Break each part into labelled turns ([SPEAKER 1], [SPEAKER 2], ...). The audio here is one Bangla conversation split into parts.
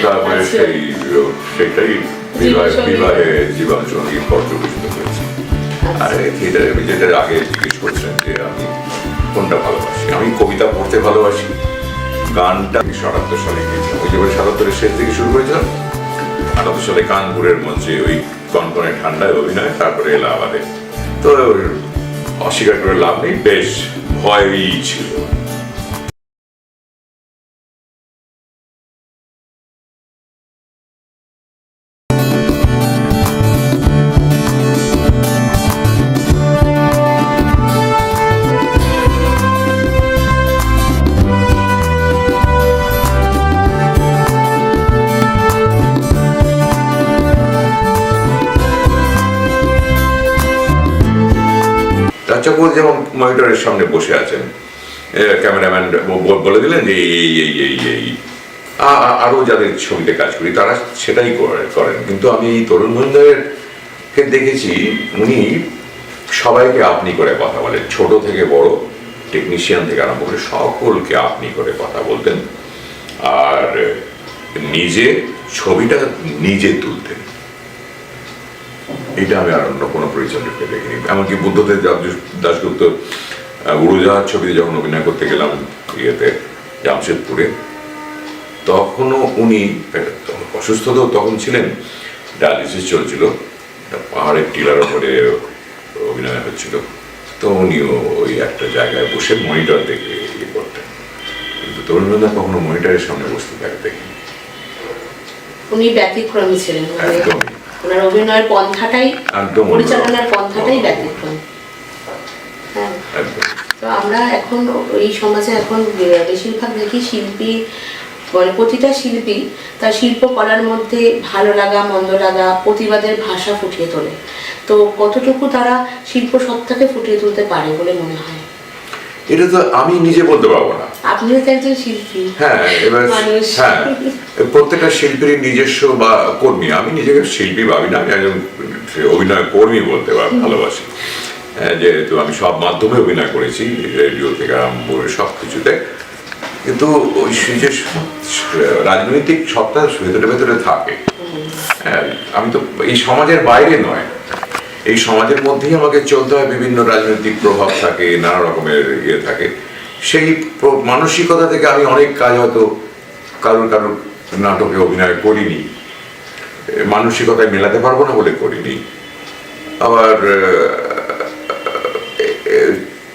[SPEAKER 1] তারপরে সেটাই বিবাহে জীবন সঙ্গী পর্যবেসিত হয়েছে। আর থিয়েটারে যেটা আগে জিজ্ঞেস করছেন যে আমি কোনটা ভালোবাসি, আমি কবিতা পড়তে ভালোবাসি, গানটা ৭৭ সালে গিয়েছিলাম, ওই যে ৭৭-এর শেষ থেকে শুরু করেছিলাম। ৭৮ সালে কানপুরের মঞ্চে ওই কনকনে ঠান্ডায় অভিনয়, তারপরে এলাহাবাদে। তো অস্বীকার করে লাভ নেই, বেশ ভয়ই ছিল। চক্রবর্তী যেমন মনিটরের সামনে বসে আছেন, ক্যামেরাম্যান বলে দিলেন যে এই আরো যাদের ছবিতে কাজ করি তারা সেটাই করেন। কিন্তু আমি এই তরুণ মজুমদারকে দেখেছি, উনি সবাইকে আপনি করে কথা বলেন, ছোট থেকে বড়, টেকনিশিয়ান থেকে আরম্ভ করে সকলকে আপনি করে কথা বলতেন। আর নিজে ছবিটা নিজে তুলতেন, এটা আমি আর অন্য কোনো পরিচালককে দেখিনি। এমনকি বুদ্ধদেব দাশগুপ্ত উড়োজাহাজ ছবিতে যখন অভিনয় করতে গেলাম ইয়েতে জামশেদপুরে, তখনও উনি অসুস্থতাও তখন ছিলেন, ডায়ালিসিস চলছিল, পাহাড়ের টিলার ওপরে অভিনয় হচ্ছিল। তো উনিও ওই একটা জায়গায় বসে মনিটর দেখে ইয়ে করতেন, কিন্তু তরুণ মজুমদার কখনো মনিটরের সামনে বসতে দেখেনি।
[SPEAKER 2] উনি ব্যতিক্রমী ছিলেন, ওনার অভিনয়ের পন্থাটাই, পরিচালনার পন্থাটাই ব্যতিক্রম। হ্যাঁ, তো আমরা এখন এই সমাজে এখন বেশিরভাগ দেখি শিল্পী, মানে প্রতিটা শিল্পী তার শিল্প করার মধ্যে ভালো লাগা, মন্দ লাগা, প্রতিবাদের ভাষা ফুটিয়ে তোলে। তো কতটুকু তারা শিল্প সত্তাকে ফুটিয়ে তুলতে পারে বলে মনে হয়?
[SPEAKER 1] এটা তো আমি নিজে বলতে পারবো না।
[SPEAKER 2] আপনিও তো একজন শিল্পী।
[SPEAKER 1] হ্যাঁ, এবার হ্যাঁ, প্রত্যেকটা শিল্পীর নিজস্ব বা কর্মী। আমি নিজেকে শিল্পী ভাবি না, আমি একজন অভিনয় কর্মী বলতে ভালোবাসি। যেহেতু আমি সব মাধ্যমে অভিনয় করেছি, রেডিও থেকে আরম্ভ করে সব কিছুতে। কিন্তু ওই যে রাজনৈতিক সত্তা ভেতরে ভেতরে থাকে। আমি তো এই সমাজের বাইরে নয়, এই সমাজের মধ্যেই আমাকে চলতে হয়। বিভিন্ন রাজনৈতিক প্রভাব থাকে, নানা রকমের ইয়ে থাকে। সেই মানসিকতা থেকে আমি অনেক কাজ হয়তো কারোর নাটকে অভিনয় করিনি, মানসিকতায় মেলাতে পারবো না বলে করিনি। আবার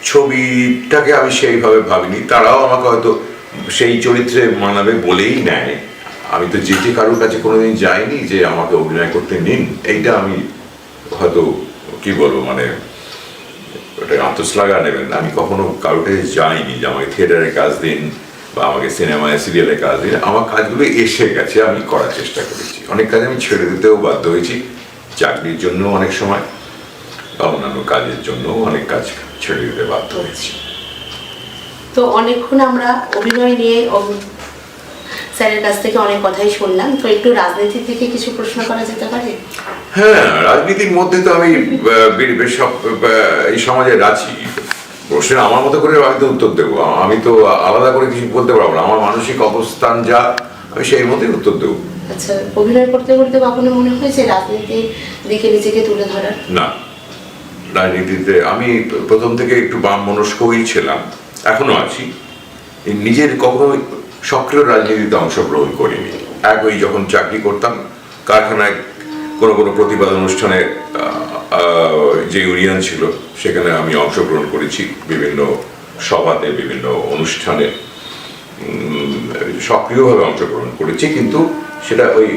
[SPEAKER 1] ছবিটাকে আমি সেইভাবে ভাবিনি, তারাও আমাকে হয়তো সেই চরিত্রে মানাবে বলেই নেয়। আমি তো যেটি কারোর কাছে কোনোদিন যাইনি যে আমাকে অভিনয় করতে নিন, এইটা আমি হয়তো কি বলবো, মানে ওটা আন্তঃশ্লাঘা নেবেন না। আমি কখনো কারোর কাছে যাইনি যে আমাকে থিয়েটারে কাজ দিন বা আমাকে সিনেমায় সিরিয়ালে কাজ দিন। আমার কাজগুলো এসে গেছে, আমি করার চেষ্টা করেছি। অনেক কাজ আমি ছেড়ে দিতেও বাধ্য হয়েছি, চাকরির জন্য অনেক সময় বা অন্যান্য কাজের জন্য অনেক কাজ ছেড়ে দিতে বাধ্য হয়েছি।
[SPEAKER 2] তো অনেকক্ষণ আমরা অভিনয় নিয়ে স্যারের কাছ থেকে অনেক কথাই শুনলাম। তো একটু রাজনীতির দিকে কিছু প্রশ্ন করা যেতে পারে?
[SPEAKER 1] হ্যাঁ, রাজনীতির মধ্যে তো আমি সব এই সমাজে আছি। প্রশ্নের আমার মতো করে আমি তো উত্তর দেবো, আমি তো আলাদা করে কিছু বলতে পারবো না। আমার মানসিক অবস্থান যা, আমি সেই মধ্যে উত্তর দেবো।
[SPEAKER 2] আচ্ছা, অভিনয় করতে করতে কখনো মনে হয়েছে রাজনীতির দিকে নিজেকে তুলে ধরার?
[SPEAKER 1] না, রাজনীতিতে আমি প্রথম থেকে একটু বাম মনস্কই ছিলাম, এখনো আছি। নিজের কখনো সক্রিয় রাজনীতিতে অংশগ্রহণ করিনি। ওই যখন চাকরি করতাম কারখানায়, কোনো প্রতিবাদ অনুষ্ঠানে যে ইউনিয়ন ছিল সেখানে আমি অংশগ্রহণ করেছি, বিভিন্ন সভাতে, বিভিন্ন অনুষ্ঠানে সক্রিয়ভাবে অংশগ্রহণ করেছি। কিন্তু সেটা ওই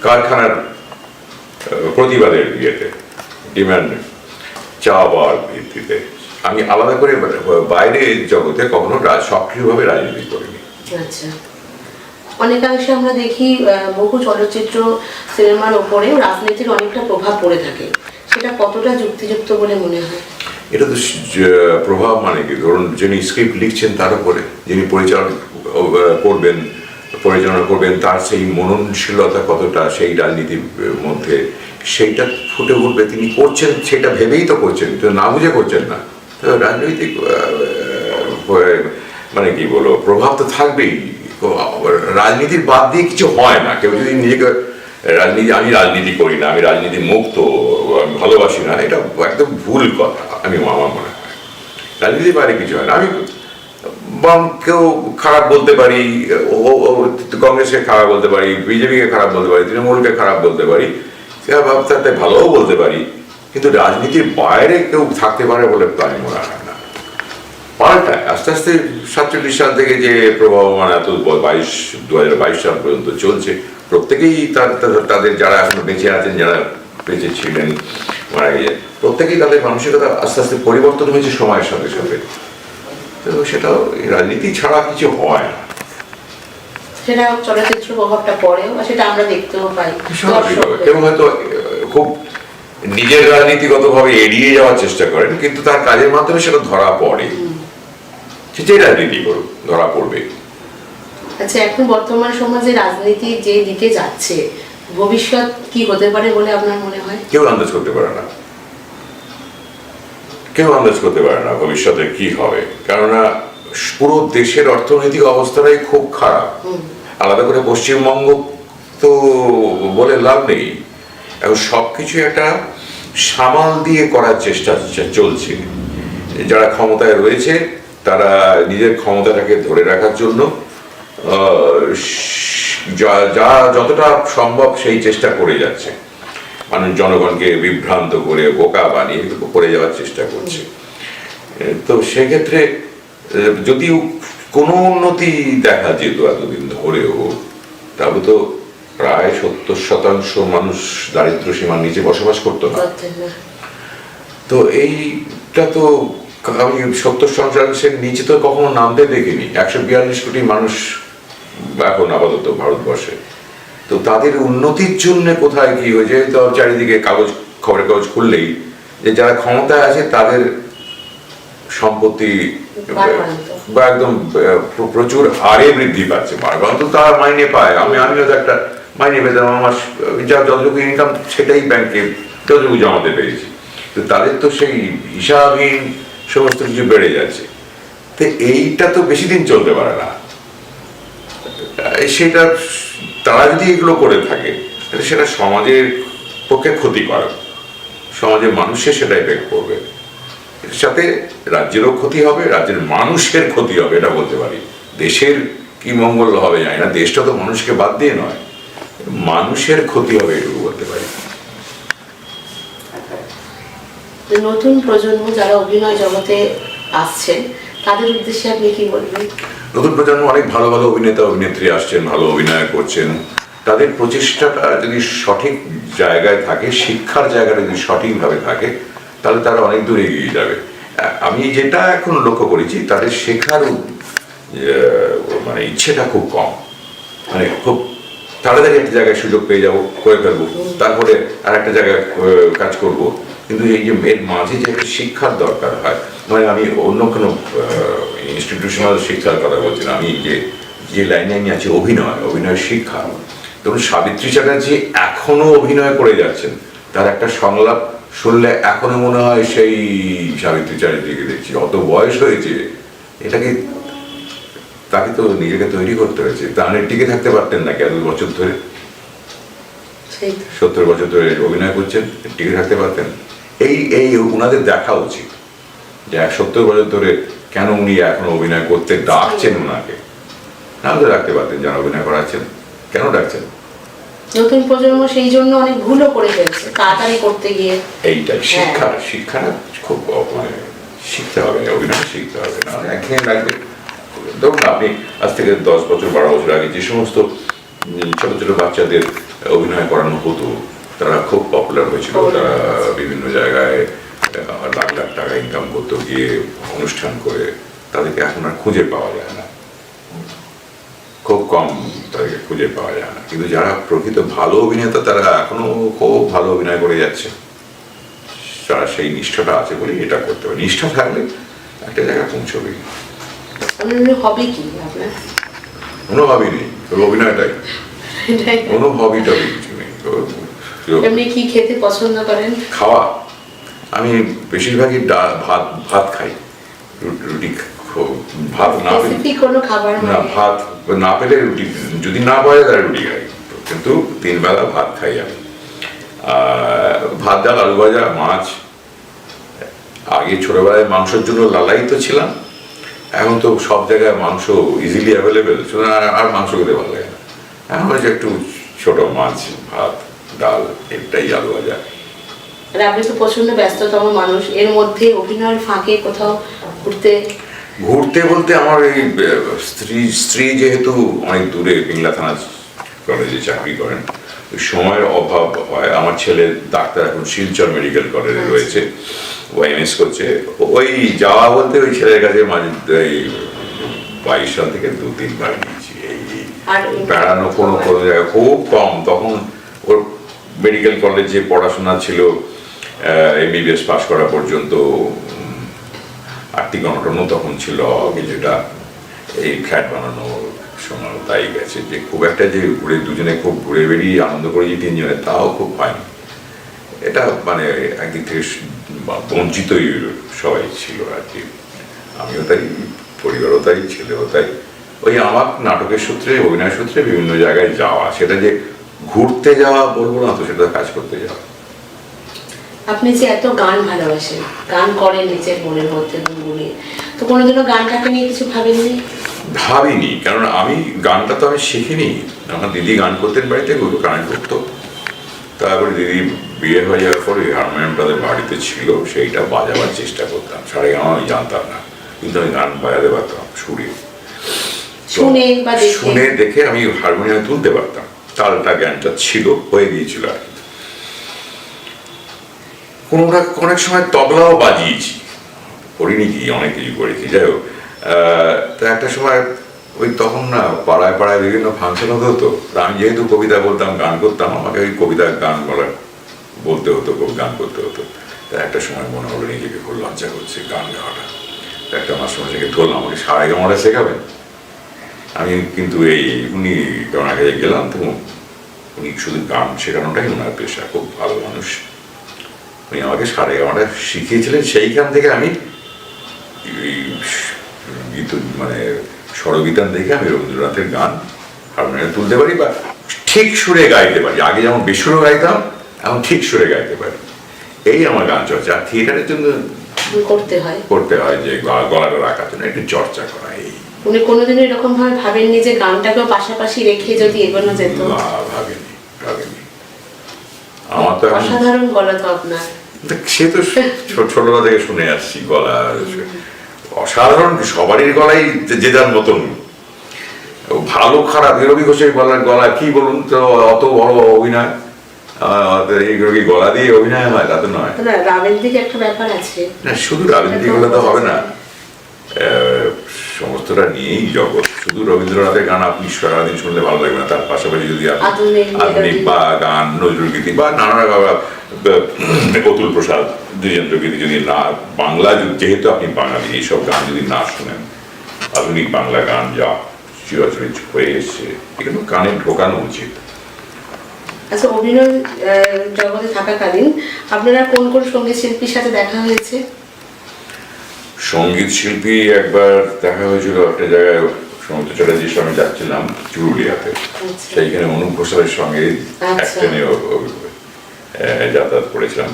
[SPEAKER 1] কারখানার প্রতিবাদের ইয়েতে, ডিমান্ড চাওয়ার ভিত্তিতে। আমি আলাদা করে বাইরে জগতে কখনো সক্রিয়ভাবে রাজনীতি করিনি।
[SPEAKER 2] আচ্ছা, অনেকাংশে আমরা দেখি বহু চলচ্চিত্র সিনেমার ওপরে রাজনীতির অনেকটা প্রভাব পড়ে থাকে, সেটা কতটা যুক্তিযুক্ত বলে মনে হয়?
[SPEAKER 1] এটা তো প্রভাব মানে কি, ধরুন যিনি স্ক্রিপ্ট লিখছেন তার উপরে, যিনি পরিচালনা করবেন তার সেই মননশীলতা কতটা সেই রাজনীতির মধ্যে, সেইটা ফুটে উঠবে। তিনি করছেন সেটা ভেবেই তো করছেন, তো না বুঝে করছেন না। তো রাজনৈতিক মানে কি বলবো, প্রভাব তো থাকবেই। রাজনীতির বাদ দিয়ে কিছু হয় না। কেউ যদি নিজেকে আমি রাজনীতি করি না, আমি রাজনীতি মুক্ত, আমি ভালোবাসি না, এটা একদম ভুল কথা। আমার মনে হয় রাজনীতির বাইরে কিছু হয় না। আমি কেউ খারাপ বলতে পারি, কংগ্রেসকে খারাপ বলতে পারি, বিজেপিকে খারাপ বলতে পারি, তৃণমূলকে খারাপ বলতে পারি, তাতে ভালোও বলতে পারি, কিন্তু রাজনীতির বাইরে কেউ থাকতে পারে বলে আমি মনে হয় না। পাল্টায় আস্তে আস্তে 47 সাল থেকে যে প্রভাবমান এত 2022 সাল পর্যন্ত চলছে, প্রত্যেকেই তাদের যারা এখনো বেঁচে আছেন, যারা বেঁচে ছিলেন, মারা গিয়ে, প্রত্যেকেই তাদের মানসিকতা আস্তে আস্তে পরিবর্তন হয়েছে সময়ের সাথে সাথে। তো সেটা রাজনীতি ছাড়া কিছু হয় না।
[SPEAKER 2] সেটা চলচ্চিত্র প্রভাবটা পড়েও, সেটা আমরা দেখতেও পাই।
[SPEAKER 1] কেউ হয়তো খুব নিজের রাজনীতিগতভাবে এড়িয়ে যাওয়ার চেষ্টা করেন, কিন্তু তার কাজের মাধ্যমে সেটা ধরা পড়ে। যে রাজনীতি করুক, ধরা পড়বে।
[SPEAKER 2] আচ্ছা, এখন বর্তমান সমাজে রাজনীতি যে দিকে যাচ্ছে, ভবিষ্যৎ কি হতে পারে বলে আপনার মনে হয়?
[SPEAKER 1] কেউ আন্দাজ করতে পারে না, কেউ আন্দাজ করতে পারে না ভবিষ্যতে কি হবে। কেননা পুরো দেশের অর্থনৈতিক অবস্থাটাই খুব খারাপ। আলাদা করে পশ্চিমবঙ্গ তো বলে লাভ নেই। এখন সবকিছু একটা সামাল দিয়ে করার চেষ্টা চলছে। যারা ক্ষমতায় রয়েছে তারা নিজের ক্ষমতাটাকে ধরে রাখার জন্য যা যতটা সম্ভব সেই চেষ্টা করে যাচ্ছে। মানুষ জনগণকে বিভ্রান্ত করে, বোকা বানিয়ে করে যাওয়ার চেষ্টা করছে। তো সেক্ষেত্রে যদিও কোনো উন্নতি দেখা যেত এতদিন ধরেও, তাহলে তো প্রায় 70% মানুষ দারিদ্র সীমার নিচে বসবাস করতো না। তো এইটা তো আমি 70%-এর নিচে তো কখনো নামতে দেখিনি। 142 কোটি মানুষ এখন আপাতত ভারতবর্ষে। তো তাদের উন্নতির জন্য কোথায় কি হয়েছে, তো চারিদিকে খবরের কাগজ খুললেই যে যারা ক্ষমতায় আছে তাদের সম্পত্তি বা একদম প্রচুর হারে বৃদ্ধি পাচ্ছে। বারবার তো তারা মাইনে পায়, আমিও তো একটা মাইনে পেতাম, আমার যা যতটুকু ইনকাম সেটাই ব্যাংকে যতটুকু জমাতে পেরেছি। তো তাদের তো সেই হিসাবহীন সমস্ত কিছু বেড়ে যাচ্ছে। তো এইটা তো বেশি দিন চলতে পারে না। সেটা তারা যদি এগুলো করে থাকে তাহলে সেটা সমাজের পক্ষে ক্ষতিকারক, সমাজের মানুষের সেটা এফেক্ট করবে। এর সাথে রাজ্যেরও ক্ষতি হবে, রাজ্যের মানুষের ক্ষতি হবে, এটা বলতে পারি। দেশের কি মঙ্গল হবে জানি না, দেশটা তো মানুষকে বাদ দিয়ে নয়, মানুষের ক্ষতি হবে এটুকু বলতে পারি।
[SPEAKER 2] নতুন প্রজন্ম যারা অভিনয় জগতে আসছেন তাদের উদ্দেশ্যে আপনি কি বলবেন?
[SPEAKER 1] নতুন প্রজন্ম অনেক ভালো ভালো অভিনেতা অভিনেত্রী আসছেন, ভালো অভিনয় করছেন। তাদের প্রচেষ্টাটা যদি সঠিক জায়গায় থাকে, শিক্ষার জায়গাটা যদি সঠিকভাবে থাকে, তাহলে তারা অনেক দূর এগিয়ে যাবে। আমি যেটা এখন লক্ষ্য করেছি, তাদের শেখার মানে ইচ্ছেটা খুব কম। মানে খুব তাড়াতাড়ি একটা জায়গায় সুযোগ পেয়ে যাবো, করে ফেলবো, তারপরে আর একটা জায়গায় কাজ করব। কিন্তু এই যে এর মাঝে যে একটা শিক্ষার দরকার হয়, মানে আমি অন্য কোনো ইনস্টিটিউশনাল শিক্ষার কথা বলছি না, আমি যে লাইনে আমি আছি অভিনয়ের শিক্ষা। ধরুন সাবিত্রী চ্যাটার্জি এখনো অভিনয় করে যাচ্ছেন, তার একটা সংলাপ শুনলে এখনো মনে হয় সেই সাবিত্রী চ্যাটার্জিকে দেখছি। অত বয়স হয়েছে, এটাকে তাকে তো নিজেকে তৈরি করতে হয়েছে। তাহলে টিকে থাকতে পারতেন নাকি এত বছর ধরে? 70 বছর ধরে অভিনয় করছেন, টিকে থাকতে পারতেন? এই ওনাদের দেখা উচিত যে 70 বছর ধরে কেন উনি এখন অভিনয় করতে ডাকছেন ওনাকে। নাহলে রাখতে পারতেন যারা অভিনয় করাচ্ছেন, কেন ডাকছেন?
[SPEAKER 2] নতুন প্রজন্ম সেই জন্য অনেক ভুলও করে ফেলছে তাড়াতাড়ি করতে গিয়ে।
[SPEAKER 1] এইটাই শিক্ষাটা খুব মানে শিখতে হবে, অভিনয় শিখতে হবে, না একঘেয়ে লাগবে। ধরুন আপনি আজ থেকে 10 বছর 12 বছর আগে যে সমস্ত ছোট ছোট বাচ্চাদের অভিনয় করানো হতো, তারা খুব পপুলার হয়েছিল, তারা বিভিন্ন জায়গায় লাখ লাখ টাকা ইনকাম করতে গিয়ে অনুষ্ঠান করে। তাদেরকে এখন আর খুঁজে পাওয়া যায় না, খুব কম তাদেরকে খুঁজে পাওয়া যায় না। কিন্তু যারা প্রকৃত ভালো অভিনেতা তারা এখনো খুব ভালো অভিনয় করে যাচ্ছে। তারা সেই নিষ্ঠাটা আছে বলে এটা করতে হবে। নিষ্ঠা থাকলে একটা জায়গায় পৌঁছবে।
[SPEAKER 2] হবি কি আপনার?
[SPEAKER 1] কোনো হবি নেই, অভিনয়টাই কোনো হবি টবি কিছু নেই।
[SPEAKER 2] এমনি কি খেতে পছন্দ করেন?
[SPEAKER 1] খাওয়া আমি বেশিরভাগই ভাত খাই, রুটি ভাত না
[SPEAKER 2] স্পেসিফিক কোনো খাবার
[SPEAKER 1] না, ভাত না পেলে রুটি, যদি না পারে তাহলে রুটি খাই, কিন্তু 3 বেলা ভাত খাই আমি। ভাত, ডাল, আলু ভাজা, মাছ। আগে ছোটবেলায় মাংসের জন্য লালায়িত ছিলাম, এখন তো সব জায়গায় মাংস ইজিলি অ্যাভেলেবেল, আর মাংস খেতে ভালো লাগে না। এখন হচ্ছে একটু ছোট মাছ, ভাত, ডাল, এটাই, আলু ভাজা।
[SPEAKER 2] আর আপনি তো প্রচন্ড ব্যস্ততম মানুষ, এর মধ্যে অভিনয়ের ফাঁকে কোথাও ঘুরতে
[SPEAKER 1] বলতে আমার এই স্ত্রী যেহেতু অনেক দূরে পিংলা থানা কলেজে চাকরি করেন, সময়ের অভাব হয়। আমার ছেলে ডাক্তার এখন শিলচর মেডিকেল কলেজে রয়েছে, ও এমএস করছে। ওই যাওয়া বলতে ওই ছেলের কাছে মাঝে 22 সাল থেকে 2-3 বার গিয়েছি। এই বেড়ানো কোনো জায়গায় খুব কম। তখন ওর মেডিকেল কলেজে পড়াশোনা ছিল MBBS পাস করা পর্যন্ত। আর্থিক অনটনও তখন ছিল কিছুটা, এই ফ্ল্যাট বানানোর সময় তাই গেছে, যে খুব একটা যে দুজনে খুব ঘুরে বেরিয়ে আনন্দ করেছি 3 জনে, তাও খুব হয়নি। এটা মানে একদিক থেকে বঞ্চিতই সবাই ছিল আর কি। আমিও তাই, পরিবারও তাই, ছেলেও তাই। ওই আমার নাটকের সূত্রে, অভিনয় সূত্রে বিভিন্ন জায়গায় যাওয়া, সেটা যে ঘুরতে যাওয়া বলবো না তো, সেটা কাজ করতে যাওয়া।
[SPEAKER 2] আপনি যে এত গান ভালোবাসেন, গান করেন নিজের মনের মধ্যে গুনগুনিয়ে, তো কোনোদিনও গানটাকে নিয়ে কিছু
[SPEAKER 1] ভাবিনি, কারণ আমি গানটা তো আমি শিখিনি। আমার দিদি গান করতেন বাড়িতে, ওগুলো গান করতো। তারপরে দিদি বিয়ে হয়ে যাওয়ার পরে হারমোনিয়াম তাদের বাড়িতে ছিল, সেইটা বাজাবার চেষ্টা করতাম। সারেগামা আমি জানতাম না, কিন্তু আমি গান বাজাতে পারতাম সুরে, শুনে দেখে আমি হারমোনিয়ামে তুলতে পারতাম, তালটা জ্ঞানটা ছিল, হয়ে গিয়েছিল আর কি। অনেক সময় তবলাও বাজিয়েছি, করিনি কি, অনেক কিছু করেছি। যাই হোক, তো একটা সময় ওই তখন না পাড়ায় পাড়ায় বিভিন্ন ফাংশন হতো। আমি যেহেতু কবিতা বলতাম, গান করতাম, আমাকে ওই কবিতার গান বলতে হতো, গান করতে হতো। তা একটা সময় মনে হলো নিজেকে খুব লজ্জা করছে গান গাওয়াটা। একটা মাস্টারমশাইকে ধরলাম, আমাকে সারেগামাটা শেখাবেন। আমি কিন্তু উনি ওনার কাছে গেলাম, তো উনি শুধু গান শেখানোটাই ওনার পেশা, খুব ভালো মানুষ। উনি আমাকে সারেগামাটা শিখিয়েছিলেন। সেইখান থেকে আমি মানে স্বরগীতান দেখে আমি রবীন্দ্রনাথের গান হারমোনিয়ামে তুলতে পারি, বা ঠিক সুরে গাইতে পারি। আগে যেমন বেসুরও গাইতাম, এখন ঠিক সুরে গাইতে পারি। এই আমার গান চর্চা। আর থিয়েটারের জন্য করতে হয় যে গলাটা রাখার জন্য একটু চর্চা করা। এই
[SPEAKER 2] উনি কোনোদিনও এরকম ভাবে ভাবেননি যে গানটাকেও পাশাপাশি রেখে যদি এগোনো যেত?
[SPEAKER 1] ভাবিনি। আমার তো
[SPEAKER 2] অসাধারণ গলা তো আপনার।
[SPEAKER 1] সে তো ছোটবেলা থেকে শুনে আসছি, গলা অসাধারণ। সবারই গলাই যে যার মতন, ভালো খারাপ। রবি ঘোষের গলা কি বলুন তো, অত বড় অভিনয়, এই গলা দিয়ে অভিনয় হয় তা তো নয়।
[SPEAKER 2] রাবেন্দ্রিক একটা ব্যাপার আছে না,
[SPEAKER 1] শুধু রাবেন্দ্রিক হলে তো হবে না, সমস্তটা নিয়েই জগৎ। শুধু রবীন্দ্রনাথের গান আপনি সারাদিন শুনলে ভালো লাগবে না, তার পাশাপাশি যদি আধুনিক বা গান, নজরুল গীতি বা নানা অতুল প্রসাদ, দ্বিজেন্দ্র গীতি যদি না, বাংলা যেহেতু আপনি বাঙালি, এইসব গান যদি না শুনেন, আধুনিক বাংলা গান যা চিরাচরিত হয়ে এসছে, এগুলো কানে ঢোকানো উচিত।
[SPEAKER 2] আচ্ছা, অভিনয় জগতে থাকাকালীন আপনারা কোন কোন সঙ্গীত শিল্পীর সাথে দেখা হয়েছে?
[SPEAKER 1] সঙ্গীত শিল্পী একবার দেখা হয়েছিল একটা জায়গায়, সমুদ্র চ্যাটার্জির সঙ্গে যাচ্ছিলাম চুরুলিয়াতে, সেইখানে অনুপ ঘোষালের সঙ্গে এক ট্রেনে যাতায়াত করেছিলাম।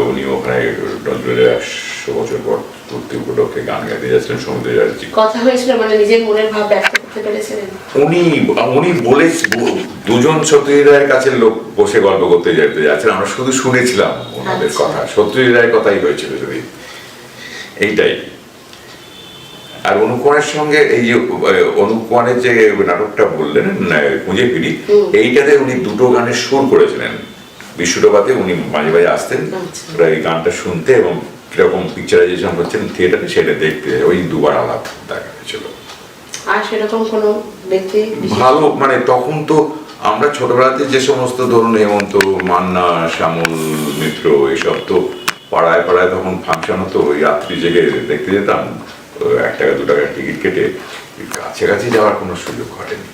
[SPEAKER 1] উনি ওখানে নজরুলের 100 বছর পর পূর্তি উপলক্ষে গান গাইতে যাচ্ছিলেন। সমুদ্র চ্যাটার্জি
[SPEAKER 2] কথা হয়েছিল, মানে নিজের মনের ভাব ব্যক্ত করতে পেরেছিলেন?
[SPEAKER 1] উনি বলে, দুজন সত্যজিৎ রায়ের কাছে লোক বসে গল্প করতে যাচ্ছেন, আমরা শুধু শুনেছিলাম ওনাদের কথা। সত্যজিৎ রায়ের কথাই হয়েছিল যদি, এইটাই। আর অনুপ কুমারের সঙ্গে এই যে অনুপ কুমারের যে নাটকটা বললেন খুঁজে ফিরি, এইটাতে উনি 2টো গানের সুর করেছিলেন। বিশ্বটাতে উনি মাঝে মাঝে আসতেন এই গানটা শুনতে, এবং কিরকম পিকচারাইজেশন হচ্ছেন থিয়েটারে সেটা দেখতে। ওই 2বার আলাপ দেখা হয়েছিল।
[SPEAKER 2] আর সেরকম কোনো ব্যক্তি
[SPEAKER 1] ভালো, মানে তখন তো আমরা ছোটবেলাতে যে সমস্ত ধরুন হেমন্ত, মান্না, শ্যামল মিত্র, এসব তো পাড়ায় পাড়ায় তখন ফাংশন হতো, ওই রাত্রি জেগে দেখতে যেতাম। 1 টাকা 2 টাকার টিকিট কেটে কাছাকাছি যাওয়ার কোনো সুযোগ ঘটেনি।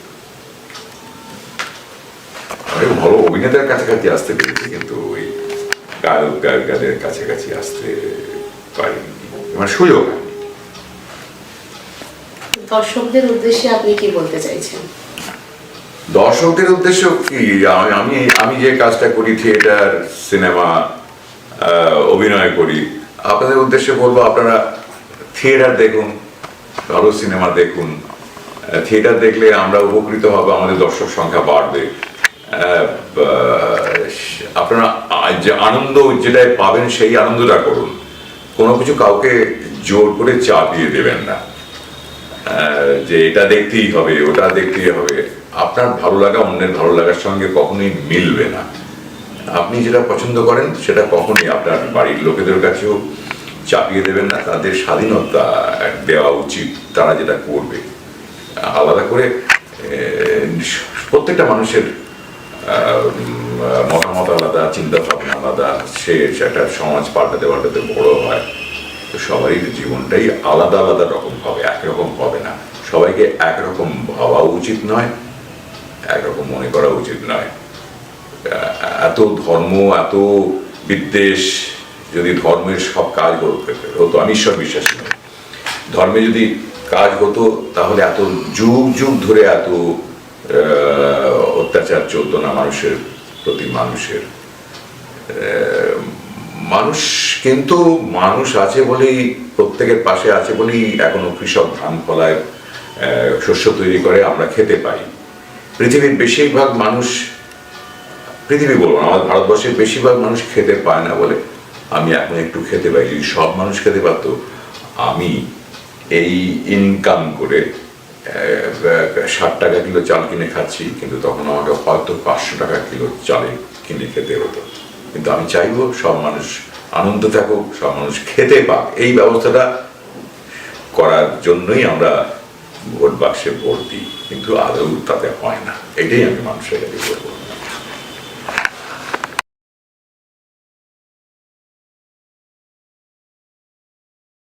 [SPEAKER 1] আমি ভালো অভিনেতার কাছাকাছি আসতে পেরেছি, কিন্তু ওই গায়ক গায়িকাদের কাছাকাছি আসতে পারিনি, আমার সুযোগ।
[SPEAKER 2] দর্শকদের উদ্দেশ্যে আপনি কি বলতে চাইছেন?
[SPEAKER 1] দর্শকদের উদ্দেশ্য কি, আমি আমি যে কাজটা করি, থিয়েটার, সিনেমা, অভিনয় করি, আপনাদের উদ্দেশ্যে বলবো আপনারা থিয়েটার দেখুন, ভালো সিনেমা দেখুন। থিয়েটার দেখলে আমরা উপকৃত হব, আমাদের দর্শক সংখ্যা বাড়বে। আপনারা যে আনন্দ যেটাই পাবেন সেই আনন্দটা করুন, কোনো কিছু কাউকে জোর করে চাপিয়ে দেবেন না যে এটা দেখতেই হবে ওটা দেখতেই হবে। আপনার ভালো লাগা অন্যের ভালো লাগার সঙ্গে কখনোই মিলবে না। আপনি যেটা পছন্দ করেন সেটা কখনোই আপনার বাড়ির লোকেদের কাছেও চাপিয়ে দেবেন না, তাদের স্বাধীনতা দেওয়া উচিত, তারা যেটা করবে। আলাদা করে প্রত্যেকটা মানুষের মতামত আলাদা, চিন্তা ভাবনা আলাদা, সে একটা সমাজ পাল্টাতে পাল্টাতে বড় হয়, তো সবারই জীবনটাই আলাদা আলাদা রকম হবে, একরকম হবে না। সবাইকে একরকম ভাবা উচিত নয়, একরকম মনে করা উচিত নয়। এত ধর্ম, এত বিদ্বেষ, যদি ধর্মের সব কাজ হতো, আমি ঈশ্বর বিশ্বাসী নই, ধর্মে যদি কাজ হতো তাহলে এত যুগ যুগ ধরে এত অত্যাচার চলতো না মানুষের প্রতি। মানুষ কিন্তু মানুষ আছে বলেই, প্রত্যেকের পাশে আছে বলেই এখনো কৃষক ধান ফলায়, শস্য তৈরি করে, আমরা খেতে পাই। পৃথিবীর বেশিরভাগ মানুষ, পৃথিবী বলবো না, আমাদের ভারতবর্ষের বেশিরভাগ মানুষ খেতে পায় না বলে আমি এখন একটু খেতে পাই। যদি সব মানুষ খেতে পারতো, আমি এই ইনকাম করে 60 টাকা কিলো চাল কিনে খাচ্ছি, কিন্তু তখন আমাকে হয়তো 500 টাকা কিলো চালে কিনে খেতে হতো। কিন্তু আমি চাইবো সব মানুষ আনন্দ থাকুক, সব মানুষ খেতে পাক, এই ব্যবস্থাটা করার জন্যই আমরা ভোট বাক্সে ভোট দিই, কিন্তু আদৌ তাতে হয় না। এটাই আমি মানুষের কাছে বলবো।